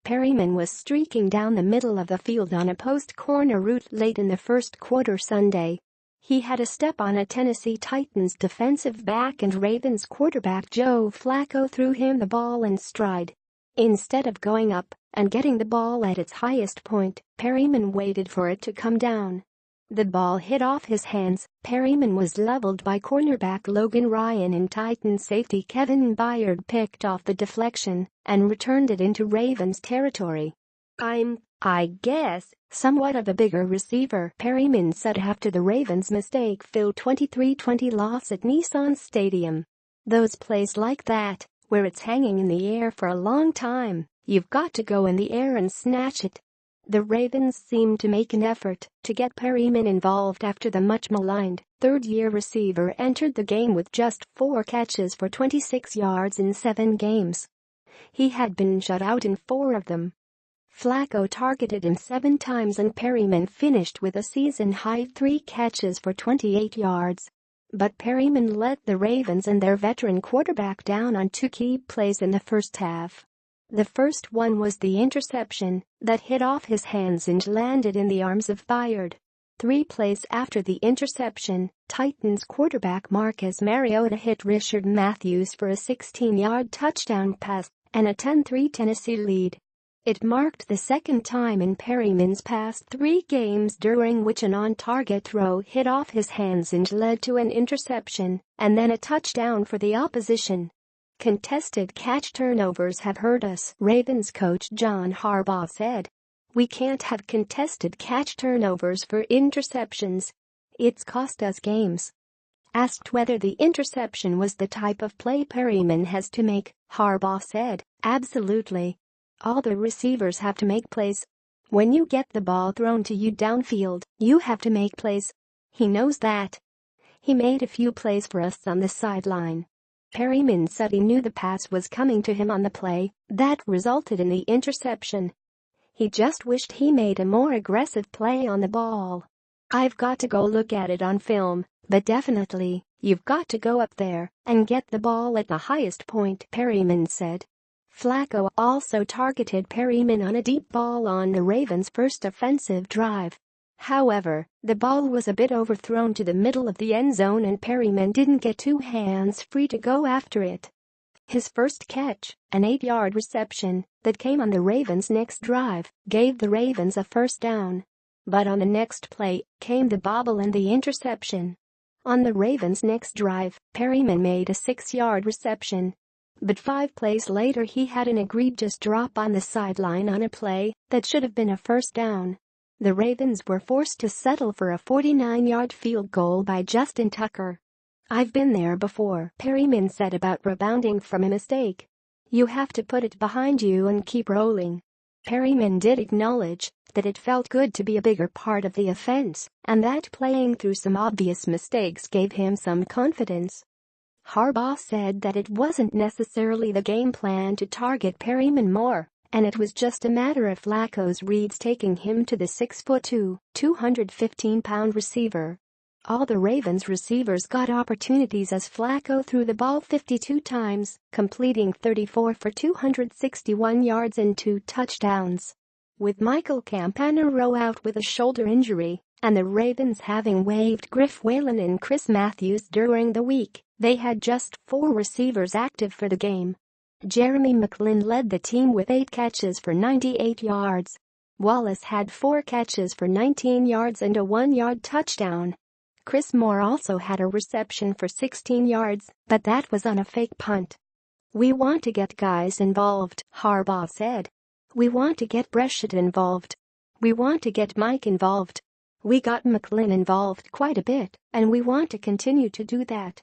Perriman was streaking down the middle of the field on a post-corner route late in the first quarter Sunday. He had a step on a Tennessee Titans defensive back and Ravens quarterback Joe Flacco threw him the ball in stride. Instead of going up and getting the ball at its highest point, Perriman waited for it to come down. The ball hit off his hands. Perriman was leveled by cornerback Logan Ryan and Titans safety Kevin Byard picked off the deflection and returned it into Ravens territory. I guess, somewhat of a bigger receiver, Perriman said after the Ravens' mistake-filled 23-20 loss at Nissan Stadium. Those plays like that, where it's hanging in the air for a long time, you've got to go in the air and snatch it. The Ravens seemed to make an effort to get Perriman involved after the much-maligned third-year receiver entered the game with just 4 catches for 26 yards in 7 games. He had been shut out in 4 of them. Flacco targeted him 7 times and Perriman finished with a season-high 3 catches for 28 yards. But Perriman let the Ravens and their veteran quarterback down on 2 key plays in the first half. The first one was the interception that hit off his hands and landed in the arms of Byard. 3 plays after the interception, Titans quarterback Marcus Mariota hit Rishard Matthews for a 16-yard touchdown pass and a 10-3 Tennessee lead. It marked the second time in Perriman's past 3 games during which an on-target throw hit off his hands and led to an interception and then a touchdown for the opposition. Contested catch turnovers have hurt us, Ravens coach John Harbaugh said. We can't have contested catch turnovers for interceptions. It's cost us games. Asked whether the interception was the type of play Perriman has to make, Harbaugh said, absolutely. All the receivers have to make plays. When you get the ball thrown to you downfield, you have to make plays. He knows that. He made a few plays for us on the sideline. Perriman said he knew the pass was coming to him on the play that resulted in the interception. He just wished he made a more aggressive play on the ball. I've got to go look at it on film, but definitely, you've got to go up there and get the ball at the highest point, Perriman said. Flacco also targeted Perriman on a deep ball on the Ravens' first offensive drive. However, the ball was a bit overthrown to the middle of the end zone and Perriman didn't get 2 hands free to go after it. His first catch, an 8-yard reception that came on the Ravens' next drive, gave the Ravens a first down. But on the next play came the bobble and the interception. On the Ravens' next drive, Perriman made a 6-yard reception. But 5 plays later he had an egregious drop on the sideline on a play that should have been a first down. The Ravens were forced to settle for a 49-yard field goal by Justin Tucker. I've been there before, Perriman said about rebounding from a mistake. You have to put it behind you and keep rolling. Perriman did acknowledge that it felt good to be a bigger part of the offense and that playing through some obvious mistakes gave him some confidence. Harbaugh said that it wasn't necessarily the game plan to target Perriman more, and it was just a matter of Flacco's reads taking him to the 6'2", 215-pound receiver. All the Ravens receivers got opportunities as Flacco threw the ball 52 times, completing 34 for 261 yards and 2 touchdowns. With Michael Campanaro out with a shoulder injury, and the Ravens having waived Griff Whalen and Chris Matthews during the week, they had just 4 receivers active for the game. Jeremy McLin led the team with 8 catches for 98 yards. Wallace had 4 catches for 19 yards and a 1-yard touchdown. Chris Moore also had a reception for 16 yards, but that was on a fake punt. We want to get guys involved, Harbaugh said. We want to get Breshad involved. We want to get Mike involved. We got McLin involved quite a bit, and we want to continue to do that.